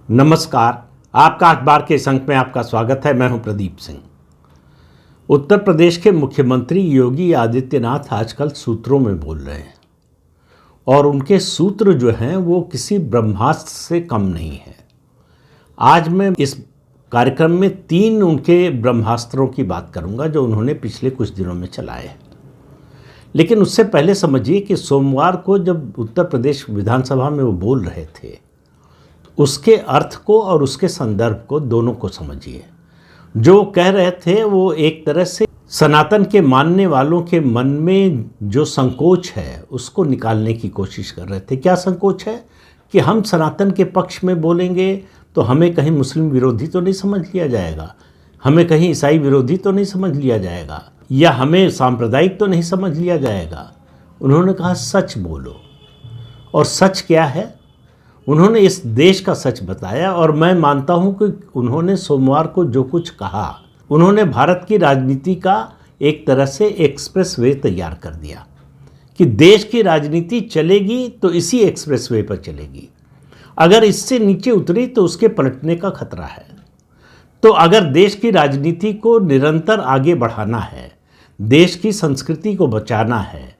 नमस्कार। आपका अखबार के इस अंक में आपका स्वागत है। मैं हूं प्रदीप सिंह। उत्तर प्रदेश के मुख्यमंत्री योगी आदित्यनाथ आजकल सूत्रों में बोल रहे हैं और उनके सूत्र जो हैं वो किसी ब्रह्मास्त्र से कम नहीं है। आज मैं इस कार्यक्रम में 3 उनके ब्रह्मास्त्रों की बात करूंगा जो उन्होंने पिछले कुछ दिनों में चलाए हैं। लेकिन उससे पहले समझिए कि सोमवार को जब उत्तर प्रदेश विधानसभा में वो बोल रहे थे, उसके अर्थ को और उसके संदर्भ को दोनों को समझिए। जो कह रहे थे वो एक तरह से सनातन के मानने वालों के मन में जो संकोच है उसको निकालने की कोशिश कर रहे थे। क्या संकोच है कि हम सनातन के पक्ष में बोलेंगे तो हमें कहीं मुस्लिम विरोधी तो नहीं समझ लिया जाएगा, हमें कहीं ईसाई विरोधी तो नहीं समझ लिया जाएगा, या हमें सांप्रदायिक तो नहीं समझ लिया जाएगा। उन्होंने कहा सच बोलो। और सच क्या है? उन्होंने इस देश का सच बताया। और मैं मानता हूं कि उन्होंने सोमवार को जो कुछ कहा, उन्होंने भारत की राजनीति का एक तरह से एक्सप्रेस वे तैयार कर दिया कि देश की राजनीति चलेगी तो इसी एक्सप्रेस वे पर चलेगी। अगर इससे नीचे उतरी तो उसके पलटने का खतरा है। तो अगर देश की राजनीति को निरंतर आगे बढ़ाना है, देश की संस्कृति को बचाना है,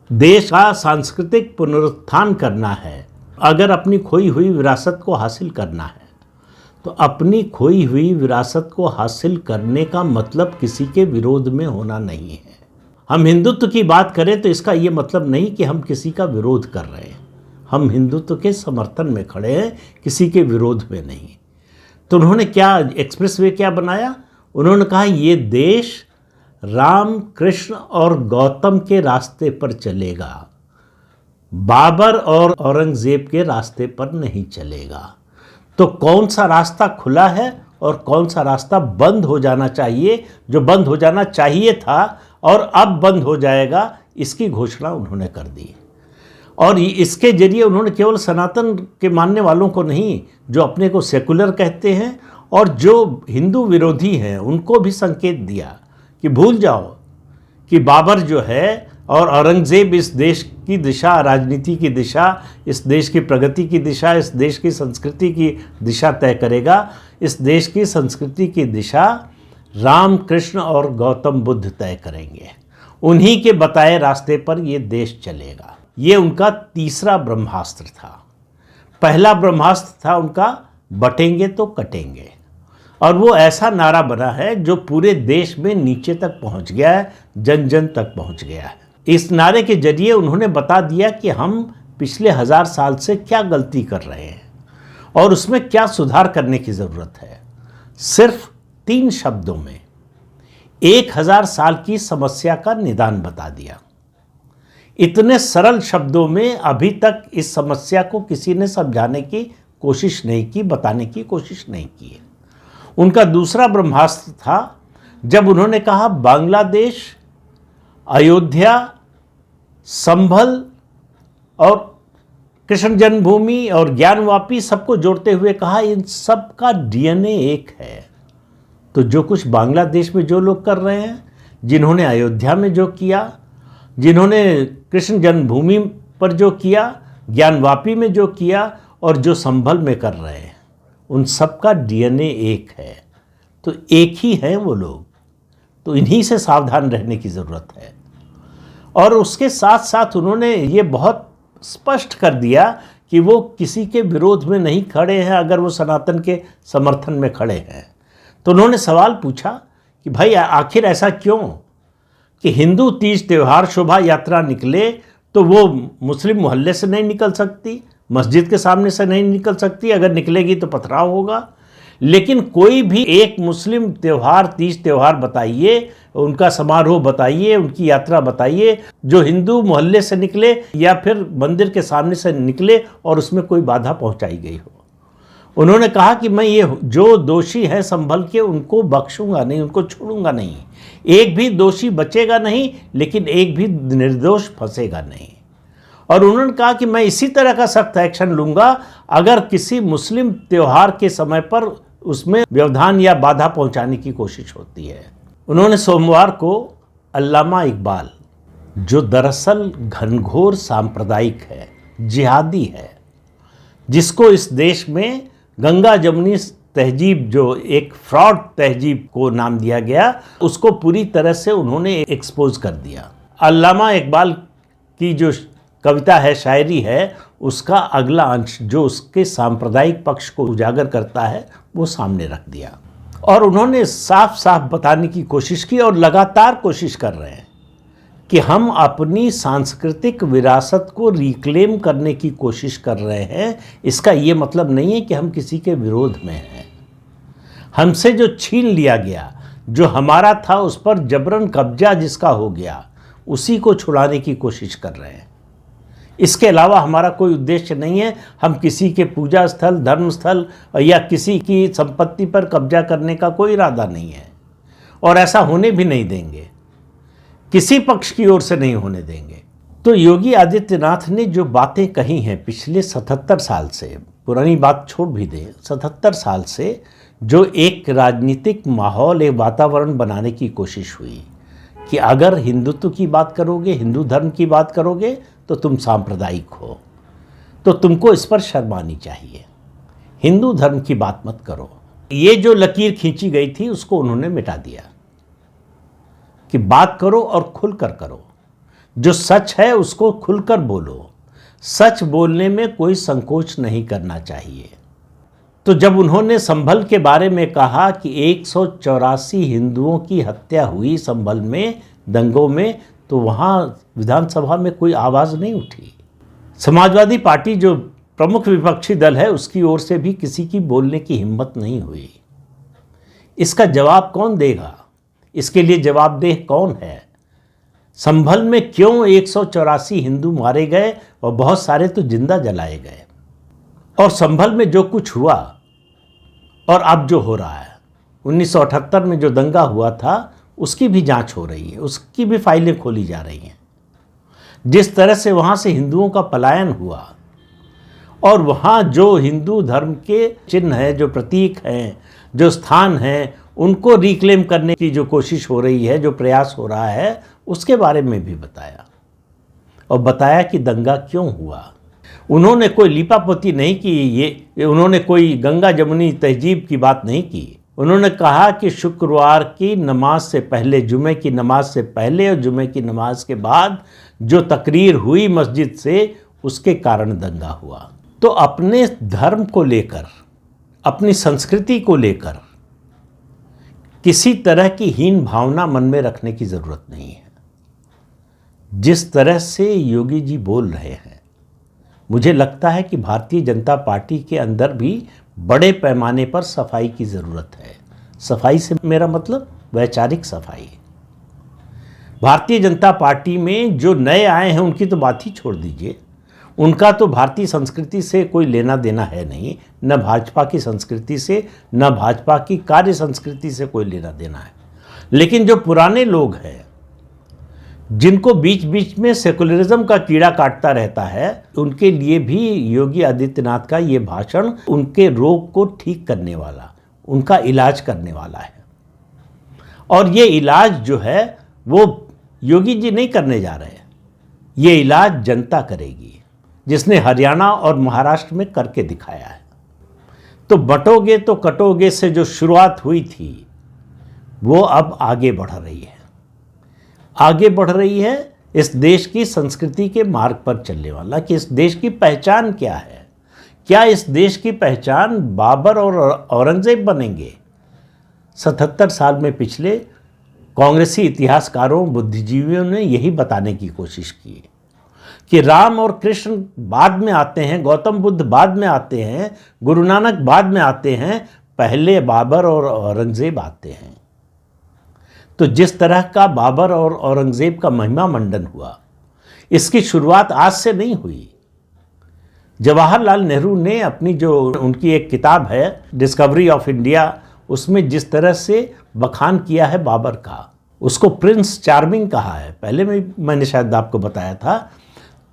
देश का सांस्कृतिक पुनरुत्थान करना है, अगर अपनी खोई हुई विरासत को हासिल करना है, तो अपनी खोई हुई विरासत को हासिल करने का मतलब किसी के विरोध में होना नहीं है। हम हिंदुत्व की बात करें तो इसका ये मतलब नहीं कि हम किसी का विरोध कर रहे हैं। हम हिंदुत्व के समर्थन में खड़े हैं, किसी के विरोध में नहीं। तो उन्होंने क्या एक्सप्रेस वे क्या बनाया? उन्होंने कहा ये देश राम, कृष्ण और गौतम के रास्ते पर चलेगा, बाबर और औरंगजेब के रास्ते पर नहीं चलेगा। तो कौन सा रास्ता खुला है और कौन सा रास्ता बंद हो जाना चाहिए, जो बंद हो जाना चाहिए था और अब बंद हो जाएगा, इसकी घोषणा उन्होंने कर दी। और इसके जरिए उन्होंने केवल सनातन के मानने वालों को नहीं, जो अपने को सेकुलर कहते हैं और जो हिंदू विरोधी हैं, उनको भी संकेत दिया कि भूल जाओ कि बाबर जो है और औरंगजेब इस देश की दिशा, राजनीति की दिशा, इस देश की प्रगति की दिशा, इस देश की संस्कृति की दिशा तय करेगा। इस देश की संस्कृति की दिशा राम, कृष्ण और गौतम बुद्ध तय करेंगे। उन्हीं के बताए रास्ते पर ये देश चलेगा। ये उनका तीसरा ब्रह्मास्त्र था। पहला ब्रह्मास्त्र था उनका बटेंगे तो कटेंगे, और वो ऐसा नारा बना है जो पूरे देश में नीचे तक पहुंच गया है, जन जन तक पहुंच गया है। इस नारे के जरिए उन्होंने बता दिया कि हम पिछले 1000 साल से क्या गलती कर रहे हैं और उसमें क्या सुधार करने की ज़रूरत है। सिर्फ 3 शब्दों में 1000 साल की समस्या का निदान बता दिया। इतने सरल शब्दों में अभी तक इस समस्या को किसी ने समझाने की कोशिश नहीं की, बताने की कोशिश नहीं की है। उनका दूसरा ब्रह्मास्त्र था जब उन्होंने कहा बांग्लादेश, अयोध्या, संभल और कृष्ण जन्मभूमि और ज्ञानवापी सबको जोड़ते हुए कहा इन सब का डीएनए एक है। तो जो कुछ बांग्लादेश में जो लोग कर रहे हैं, जिन्होंने अयोध्या में जो किया, जिन्होंने कृष्ण जन्मभूमि पर जो किया, ज्ञानवापी में जो किया और जो संभल में कर रहे हैं, उन सब का डीएनए एक है। तो एक ही हैं वो लोग। तो इन्हीं से सावधान रहने की ज़रूरत है। और उसके साथ साथ उन्होंने ये बहुत स्पष्ट कर दिया कि वो किसी के विरोध में नहीं खड़े हैं अगर वो सनातन के समर्थन में खड़े हैं। तो उन्होंने सवाल पूछा कि भाई आखिर ऐसा क्यों कि हिंदू तीज त्यौहार शोभा यात्रा निकले तो वो मुस्लिम मोहल्ले से नहीं निकल सकती, मस्जिद के सामने से नहीं निकल सकती, अगर निकलेगी तो पथराव होगा। लेकिन कोई भी एक मुस्लिम त्यौहार, तीज त्यौहार बताइए, उनका समारोह बताइए, उनकी यात्रा बताइए जो हिंदू मोहल्ले से निकले या फिर मंदिर के सामने से निकले और उसमें कोई बाधा पहुंचाई गई हो। उन्होंने कहा कि मैं ये जो दोषी है संभल के, उनको बख्शूंगा नहीं, उनको छोड़ूंगा नहीं। एक भी दोषी बचेगा नहीं, लेकिन एक भी निर्दोष फंसेगा नहीं। और उन्होंने कहा कि मैं इसी तरह का सख्त एक्शन लूंगा अगर किसी मुस्लिम त्यौहार के समय पर उसमें व्यवधान या बाधा पहुंचाने की कोशिश होती है। उन्होंने सोमवार को अल्लामा इकबाल, जो दरअसल घनघोर सांप्रदायिक है, जिहादी है, जिसको इस देश में गंगा जमुनी तहजीब जो एक फ्रॉड तहजीब को नाम दिया गया, उसको पूरी तरह से उन्होंने एक्सपोज कर दिया। अल्लामा इकबाल की जो कविता है, शायरी है, उसका अगला अंश जो उसके सांप्रदायिक पक्ष को उजागर करता है वो सामने रख दिया और उन्होंने साफ साफ बताने की कोशिश की और लगातार कोशिश कर रहे हैं कि हम अपनी सांस्कृतिक विरासत को रिक्लेम करने की कोशिश कर रहे हैं। इसका ये मतलब नहीं है कि हम किसी के विरोध में हैं। हमसे जो छीन लिया गया, जो हमारा था, उस पर जबरन कब्जा जिसका हो गया, उसी को छुड़ाने की कोशिश कर रहे हैं। इसके अलावा हमारा कोई उद्देश्य नहीं है। हम किसी के पूजा स्थल, धर्म स्थल या किसी की संपत्ति पर कब्जा करने का कोई इरादा नहीं है और ऐसा होने भी नहीं देंगे, किसी पक्ष की ओर से नहीं होने देंगे। तो योगी आदित्यनाथ ने जो बातें कही हैं पिछले 77 साल से, पुरानी बात छोड़ भी दें, 77 साल से जो एक राजनीतिक माहौल, एक वातावरण बनाने की कोशिश हुई कि अगर हिंदुत्व की बात करोगे, हिंदू धर्म की बात करोगे तो तुम सांप्रदायिक हो, तो तुमको इस पर शर्म आनी चाहिए, हिंदू धर्म की बात मत करो। ये जो लकीर खींची गई थी उसको उन्होंने मिटा दिया कि बात करो और खुलकर करो, जो सच है उसको खुलकर बोलो, सच बोलने में कोई संकोच नहीं करना चाहिए। तो जब उन्होंने संभल के बारे में कहा कि 184 हिंदुओं की हत्या हुई संभल में दंगों में, तो वहाँ विधानसभा में कोई आवाज़ नहीं उठी। समाजवादी पार्टी जो प्रमुख विपक्षी दल है उसकी ओर से भी किसी की बोलने की हिम्मत नहीं हुई। इसका जवाब कौन देगा? इसके लिए जवाबदेह कौन है? संभल में क्यों 184 हिंदू मारे गए और बहुत सारे तो जिंदा जलाए गए? और संभल में जो कुछ हुआ और अब जो हो रहा है, 1978 में जो दंगा हुआ था उसकी भी जांच हो रही है, उसकी भी फाइलें खोली जा रही हैं। जिस तरह से वहाँ से हिंदुओं का पलायन हुआ और वहाँ जो हिंदू धर्म के चिन्ह हैं, जो प्रतीक हैं, जो स्थान हैं, उनको रिक्लेम करने की जो कोशिश हो रही है, जो प्रयास हो रहा है, उसके बारे में भी बताया और बताया कि दंगा क्यों हुआ। उन्होंने कोई लीपापोती नहीं की, ये उन्होंने कोई गंगा जमुनी तहजीब की बात नहीं की। उन्होंने कहा कि शुक्रवार की नमाज से पहले, जुमे की नमाज से पहले और जुमे की नमाज के बाद जो तकरीर हुई मस्जिद से, उसके कारण दंगा हुआ। तो अपने धर्म को लेकर, अपनी संस्कृति को लेकर किसी तरह की हीन भावना मन में रखने की ज़रूरत नहीं है। जिस तरह से योगी जी बोल रहे हैं, मुझे लगता है कि भारतीय जनता पार्टी के अंदर भी बड़े पैमाने पर सफाई की ज़रूरत है। सफाई से मेरा मतलब वैचारिक सफाई। भारतीय जनता पार्टी में जो नए आए हैं उनकी तो बात ही छोड़ दीजिए, उनका तो भारतीय संस्कृति से कोई लेना देना है नहीं, न भाजपा की संस्कृति से, न भाजपा की कार्य संस्कृति से कोई लेना देना है। लेकिन जो पुराने लोग हैं, जिनको बीच बीच में सेकुलरिज्म का कीड़ा काटता रहता है, उनके लिए भी योगी आदित्यनाथ का ये भाषण उनके रोग को ठीक करने वाला, उनका इलाज करने वाला है। और ये इलाज जो है वो योगी जी नहीं करने जा रहे हैं, ये इलाज जनता करेगी, जिसने हरियाणा और महाराष्ट्र में करके दिखाया है। तो बटोगे तो कटोगे से जो शुरुआत हुई थी वो अब आगे बढ़ रही है, आगे बढ़ रही है इस देश की संस्कृति के मार्ग पर चलने वाला। कि इस देश की पहचान क्या है? क्या इस देश की पहचान बाबर और औरंगजेब बनेंगे? 77 साल में पिछले कांग्रेसी इतिहासकारों, बुद्धिजीवियों ने यही बताने की कोशिश की कि राम और कृष्ण बाद में आते हैं, गौतम बुद्ध बाद में आते हैं, गुरु नानक बाद में आते हैं, पहले बाबर और औरंगजेब आते हैं। तो जिस तरह का बाबर और औरंगजेब का महिमा मंडन हुआ, इसकी शुरुआत आज से नहीं हुई। जवाहरलाल नेहरू ने अपनी जो उनकी एक किताब है डिस्कवरी ऑफ इंडिया, उसमें जिस तरह से बखान किया है बाबर का, उसको प्रिंस चार्मिंग कहा है। पहले मैंने शायद आपको बताया था।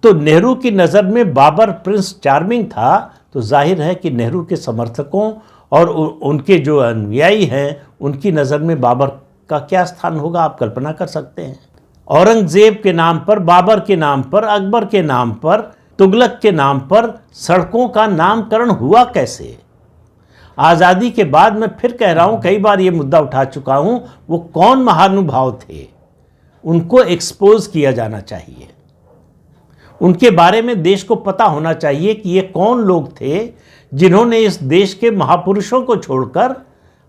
तो नेहरू की नज़र में बाबर प्रिंस चार्मिंग था, तो जाहिर है कि नेहरू के समर्थकों और उनके जो अनुयायी हैं, उनकी नज़र में बाबर का क्या स्थान होगा, आप कल्पना कर सकते हैं। औरंगजेब के नाम पर, बाबर के नाम पर, अकबर के नाम पर, तुगलक के नाम पर सड़कों का नामकरण हुआ कैसे? आज़ादी के बाद मैं फिर कह रहा हूँ, कई बार ये मुद्दा उठा चुका हूँ, वो कौन महानुभाव थे, उनको एक्सपोज किया जाना चाहिए। उनके बारे में देश को पता होना चाहिए कि ये कौन लोग थे जिन्होंने इस देश के महापुरुषों को छोड़कर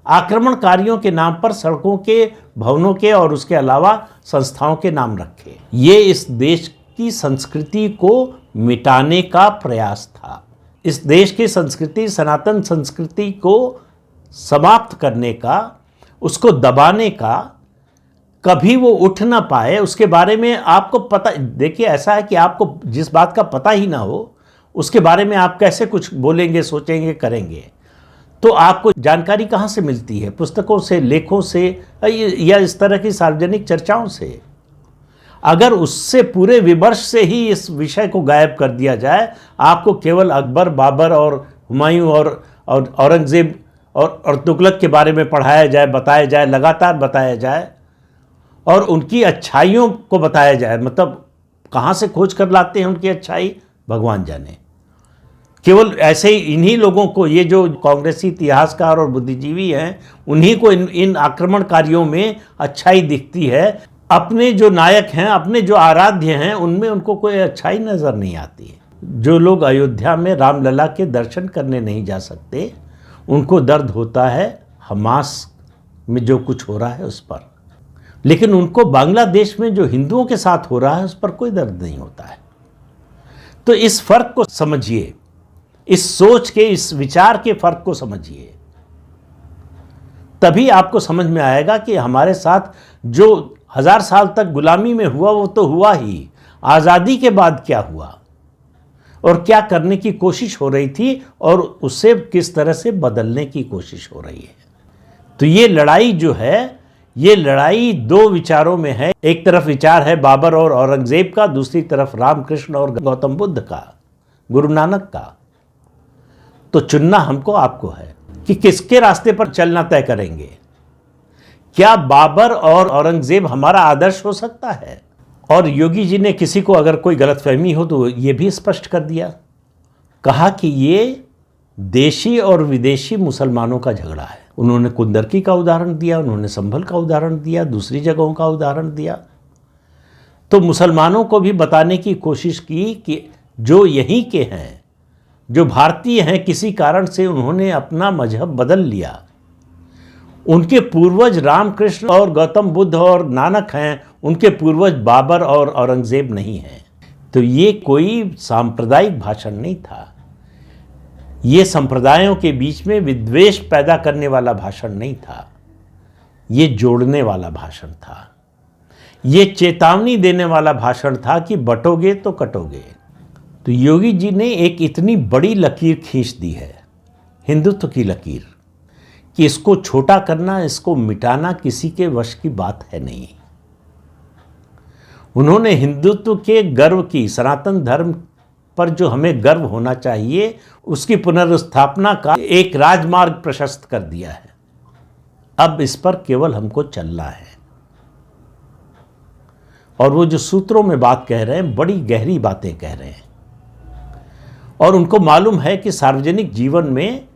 आक्रमणकारियों के नाम पर सड़कों के, भवनों के और उसके अलावा संस्थाओं के नाम रखे। ये इस देश की संस्कृति को मिटाने का प्रयास था। इस देश की संस्कृति, सनातन संस्कृति को समाप्त करने का, उसको दबाने का, कभी वो उठ ना पाए उसके बारे में आपको पता। देखिए, ऐसा है कि आपको जिस बात का पता ही ना हो उसके बारे में आप कैसे कुछ बोलेंगे, सोचेंगे, करेंगे? तो आपको जानकारी कहाँ से मिलती है? पुस्तकों से, लेखों से, या इस तरह की सार्वजनिक चर्चाओं से। अगर उससे पूरे विमर्श से ही इस विषय को गायब कर दिया जाए, आपको केवल अकबर, बाबर और हुमायूं और औरंगज़ेब और तुगलक के बारे में पढ़ाया जाए, बताया जाए, लगातार बताया जाए और उनकी अच्छाइयों को बताया जाए, मतलब कहाँ से खोज कर लाते हैं उनकी अच्छाई भगवान जाने। केवल ऐसे ही इन्हीं लोगों को, ये जो कांग्रेसी इतिहासकार और बुद्धिजीवी हैं, उन्हीं को इन आक्रमणकारियों में अच्छाई दिखती है। अपने जो नायक हैं, अपने जो आराध्य हैं, उनमें उनको कोई अच्छाई नज़र नहीं आती है। जो लोग अयोध्या में रामलला के दर्शन करने नहीं जा सकते, उनको दर्द होता है हमास में जो कुछ हो रहा है उस पर, लेकिन उनको बांग्लादेश में जो हिंदुओं के साथ हो रहा है उस पर कोई दर्द नहीं होता है। तो इस फर्क को समझिए, इस सोच के, इस विचार के फर्क को समझिए, तभी आपको समझ में आएगा कि हमारे साथ जो 1000 साल तक गुलामी में हुआ वो तो हुआ ही, आज़ादी के बाद क्या हुआ और क्या करने की कोशिश हो रही थी और उसे किस तरह से बदलने की कोशिश हो रही है। तो ये लड़ाई जो है, ये लड़ाई दो विचारों में है। एक तरफ विचार है बाबर और औरंगजेब का, दूसरी तरफ रामकृष्ण और गौतम बुद्ध का, गुरु नानक का। तो चुनना हमको, आपको है कि किसके रास्ते पर चलना तय करेंगे। क्या बाबर और औरंगजेब हमारा आदर्श हो सकता है? और योगी जी ने किसी को अगर कोई गलतफहमी हो तो ये भी स्पष्ट कर दिया, कहा कि ये देशी और विदेशी मुसलमानों का झगड़ा है। उन्होंने कुंदरकी का उदाहरण दिया, उन्होंने संभल का उदाहरण दिया, दूसरी जगहों का उदाहरण दिया। तो मुसलमानों को भी बताने की कोशिश की कि जो यहीं के हैं, जो भारतीय हैं, किसी कारण से उन्होंने अपना मजहब बदल लिया। उनके पूर्वज रामकृष्ण और गौतम बुद्ध और नानक हैं, उनके पूर्वज बाबर और औरंगजेब नहीं हैं। तो ये कोई सांप्रदायिक भाषण नहीं था, ये संप्रदायों के बीच में विद्वेष पैदा करने वाला भाषण नहीं था, ये जोड़ने वाला भाषण था, ये चेतावनी देने वाला भाषण था कि बटोगे तो कटोगे। तो योगी जी ने एक इतनी बड़ी लकीर खींच दी है, हिंदुत्व की लकीर, कि इसको छोटा करना, इसको मिटाना किसी के वश की बात है नहीं। उन्होंने हिंदुत्व के गर्व की, सनातन धर्म पर जो हमें गर्व होना चाहिए, उसकी पुनर्स्थापना का एक राजमार्ग प्रशस्त कर दिया है। अब इस पर केवल हमको चलना है। और वो जो सूत्रों में बात कह रहे हैं, बड़ी गहरी बातें कह रहे हैं, और उनको मालूम है कि सार्वजनिक जीवन में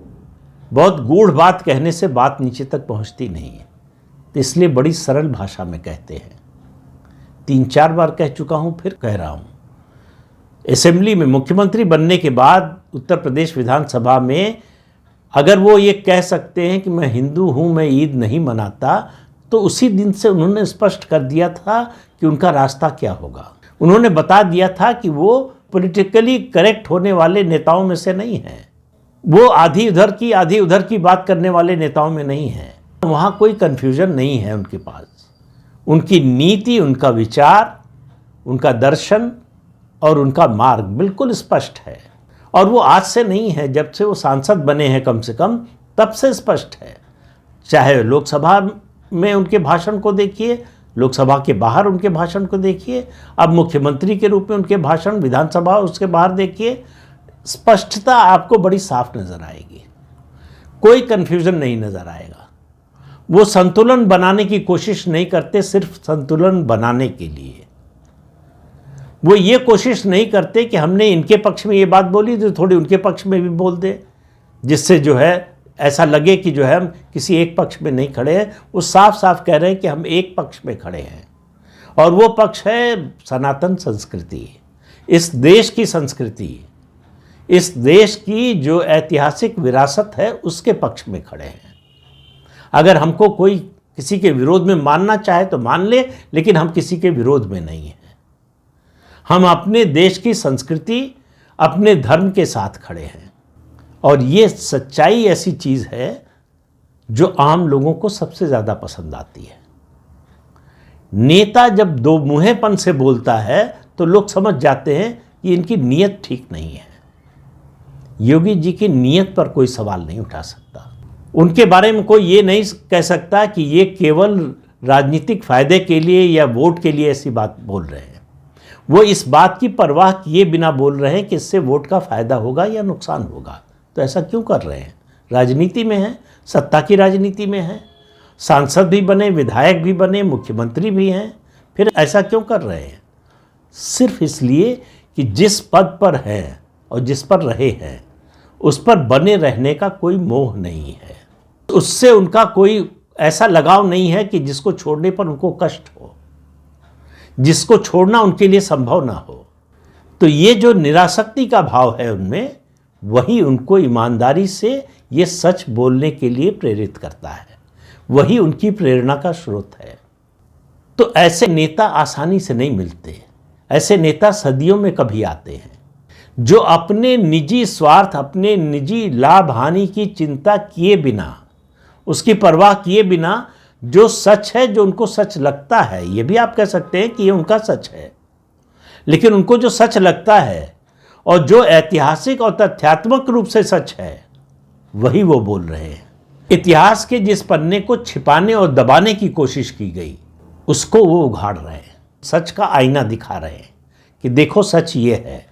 बहुत गूढ़ बात कहने से बात नीचे तक पहुंचती नहीं है, तो इसलिए बड़ी सरल भाषा में कहते हैं। 3-4 बार कह चुका हूं, फिर कह रहा हूं। असेंबली में मुख्यमंत्री बनने के बाद उत्तर प्रदेश विधानसभा में अगर वो ये कह सकते हैं कि मैं हिंदू हूं, मैं ईद नहीं मनाता, तो उसी दिन से उन्होंने स्पष्ट कर दिया था कि उनका रास्ता क्या होगा। उन्होंने बता दिया था कि वो पॉलिटिकली करेक्ट होने वाले नेताओं में से नहीं हैं, वो आधी उधर की आधी उधर की बात करने वाले नेताओं में नहीं हैं। वहाँ कोई कन्फ्यूजन नहीं है उनके पास। उनकी नीति, उनका विचार, उनका दर्शन और उनका मार्ग बिल्कुल स्पष्ट है। और वो आज से नहीं है, जब से वो सांसद बने हैं कम से कम, तब से स्पष्ट है। चाहे लोकसभा में उनके भाषण को देखिए, लोकसभा के बाहर उनके भाषण को देखिए, अब मुख्यमंत्री के रूप में उनके भाषण विधानसभा उसके बाहर देखिए, स्पष्टता आपको बड़ी साफ नजर आएगी, कोई कंफ्यूजन नहीं नजर आएगा। वो संतुलन बनाने की कोशिश नहीं करते सिर्फ संतुलन बनाने के लिए। वो ये कोशिश नहीं करते कि हमने इनके पक्ष में ये बात बोली तो थोड़ी उनके पक्ष में भी बोल दे, जिससे जो है ऐसा लगे कि जो है हम किसी एक पक्ष में नहीं खड़े हैं, वो साफ साफ कह रहे हैं कि हम एक पक्ष में खड़े हैं, और वो पक्ष है सनातन संस्कृति, इस देश की संस्कृति, इस देश की जो ऐतिहासिक विरासत है उसके पक्ष में खड़े हैं। अगर हमको कोई किसी के विरोध में मानना चाहे तो मान ले, लेकिन हम किसी के विरोध में नहीं हैं। हम अपने देश की संस्कृति, अपने धर्म के साथ खड़े हैं, और ये सच्चाई ऐसी चीज़ है जो आम लोगों को सबसे ज़्यादा पसंद आती है। नेता जब दो मुँहेपन से बोलता है तो लोग समझ जाते हैं कि इनकी नीयत ठीक नहीं है। योगी जी की नीयत पर कोई सवाल नहीं उठा सकता। उनके बारे में कोई ये नहीं कह सकता कि ये केवल राजनीतिक फायदे के लिए या वोट के लिए ऐसी बात बोल रहे हैं। वो इस बात की परवाह किए बिना बोल रहे हैं कि इससे वोट का फायदा होगा या नुकसान होगा। तो ऐसा क्यों कर रहे हैं? राजनीति में है, सत्ता की राजनीति में है, सांसद भी बने, विधायक भी बने, मुख्यमंत्री भी हैं, फिर ऐसा क्यों कर रहे हैं? सिर्फ इसलिए कि जिस पद पर हैं और जिस पर रहे हैं उस पर बने रहने का कोई मोह नहीं है, उससे उनका कोई ऐसा लगाव नहीं है कि जिसको छोड़ने पर उनको कष्ट हो, जिसको छोड़ना उनके लिए संभव ना हो। तो ये जो निरासक्ति का भाव है उनमें, वही उनको ईमानदारी से ये सच बोलने के लिए प्रेरित करता है, वही उनकी प्रेरणा का स्रोत है। तो ऐसे नेता आसानी से नहीं मिलते। ऐसे नेता सदियों में कभी आते हैं जो अपने निजी स्वार्थ, अपने निजी लाभ हानि की चिंता किए बिना, उसकी परवाह किए बिना, जो सच है, जो उनको सच लगता है, ये भी आप कह सकते हैं कि ये उनका सच है, लेकिन उनको जो सच लगता है और जो ऐतिहासिक और तथ्यात्मक रूप से सच है, वही वो बोल रहे हैं। इतिहास के जिस पन्ने को छिपाने और दबाने की कोशिश की गई, उसको वो उघाड़ रहे हैं, सच का आईना दिखा रहे हैं कि देखो सच ये है,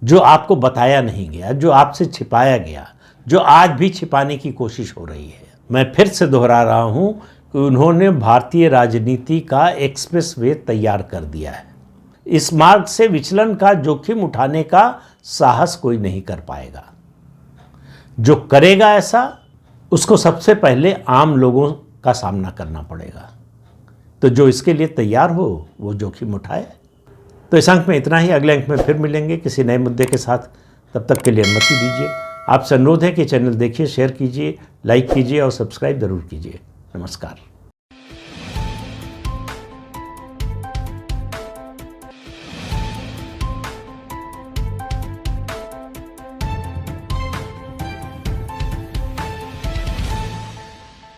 जो आपको बताया नहीं गया, जो आपसे छिपाया गया, जो आज भी छिपाने की कोशिश हो रही है। मैं फिर से दोहरा रहा हूं कि उन्होंने भारतीय राजनीति का एक्सप्रेस वे तैयार कर दिया है। इस मार्ग से विचलन का जोखिम उठाने का साहस कोई नहीं कर पाएगा। जो करेगा ऐसा, उसको सबसे पहले आम लोगों का सामना करना पड़ेगा। तो जो इसके लिए तैयार हो वो जोखिम उठाए। तो इस अंक में इतना ही। अगले अंक में फिर मिलेंगे किसी नए मुद्दे के साथ। तब तक के लिए अनुमति दीजिए। आपसे अनुरोध है कि चैनल देखिए, शेयर कीजिए, लाइक कीजिए और सब्सक्राइब ज़रूर कीजिए। नमस्कार।